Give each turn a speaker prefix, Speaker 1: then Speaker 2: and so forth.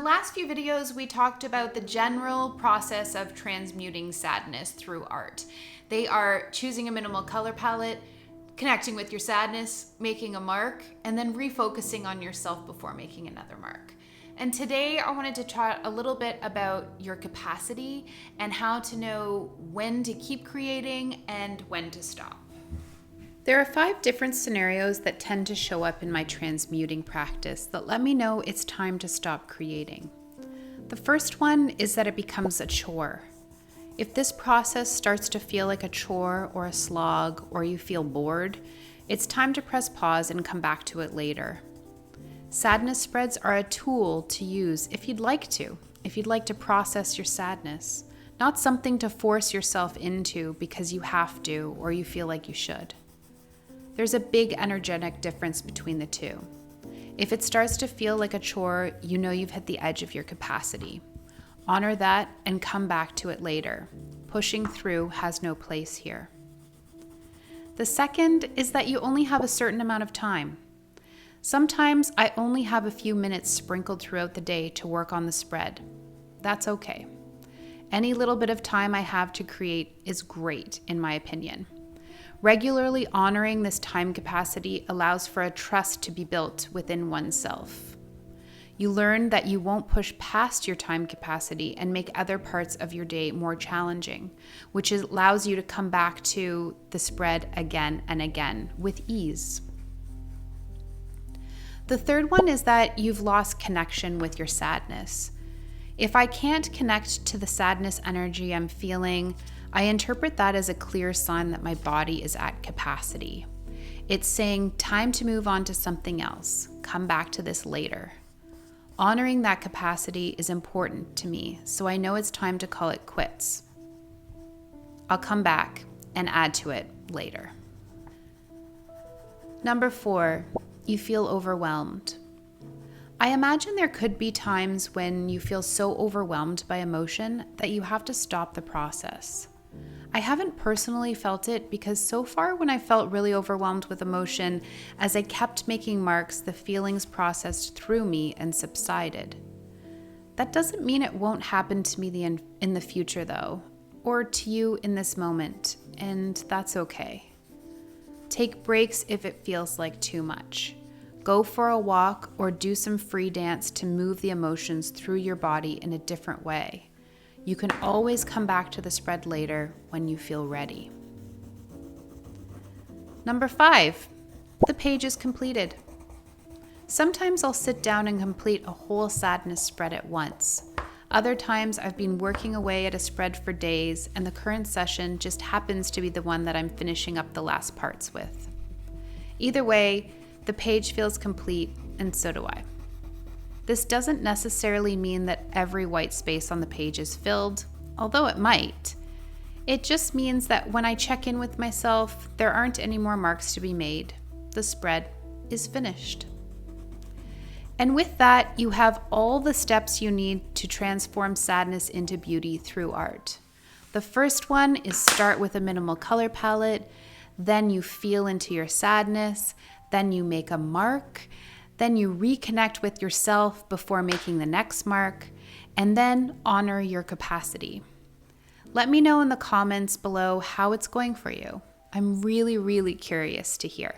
Speaker 1: last few videos, we talked about the general process of transmuting sadness through art. They are choosing a minimal color palette, connecting with your sadness, making a mark, and then refocusing on yourself before making another mark. And today I wanted to chat a little bit about your capacity and how to know when to keep creating and when to stop. There are 5 different scenarios that tend to show up in my transmuting practice that let me know it's time to stop creating. The first one is that it becomes a chore. If this process starts to feel like a chore or a slog, or you feel bored, it's time to press pause and come back to it later. Sadness spreads are a tool to use if you'd like to process your sadness, not something to force yourself into because you have to or you feel like you should. There's a big energetic difference between the two. If it starts to feel like a chore, you know you've hit the edge of your capacity. Honor that and come back to it later. Pushing through has no place here. The second is that you only have a certain amount of time. Sometimes I only have a few minutes sprinkled throughout the day to work on the spread. That's okay. Any little bit of time I have to create is great, in my opinion. Regularly honoring this time capacity allows for a trust to be built within oneself. You learn that you won't push past your time capacity and make other parts of your day more challenging, which allows you to come back to the spread again and again with ease. The third one is that you've lost connection with your sadness. If I can't connect to the sadness energy I'm feeling, I interpret that as a clear sign that my body is at capacity. It's saying, time to move on to something else. Come back to this later. Honoring that capacity is important to me, so I know it's time to call it quits. I'll come back and add to it later. Number 4, you feel overwhelmed. I imagine there could be times when you feel so overwhelmed by emotion that you have to stop the process. I haven't personally felt it because so far when I felt really overwhelmed with emotion, as I kept making marks, the feelings processed through me and subsided. That doesn't mean it won't happen to me in the future though, or to you in this moment, and that's okay. Take breaks if it feels like too much. Go for a walk or do some free dance to move the emotions through your body in a different way. You can always come back to the spread later when you feel ready. Number 5, the page is completed. Sometimes I'll sit down and complete a whole sadness spread at once. Other times I've been working away at a spread for days and the current session just happens to be the one that I'm finishing up the last parts with. Either way, the page feels complete and so do I. This doesn't necessarily mean that every white space on the page is filled, although it might. It just means that when I check in with myself, there aren't any more marks to be made. The spread is finished. And with that, you have all the steps you need to transform sadness into beauty through art. The first one is start with a minimal color palette, then you feel into your sadness, then you make a mark, then you reconnect with yourself before making the next mark, and then honor your capacity. Let me know in the comments below how it's going for you. I'm really, really curious to hear.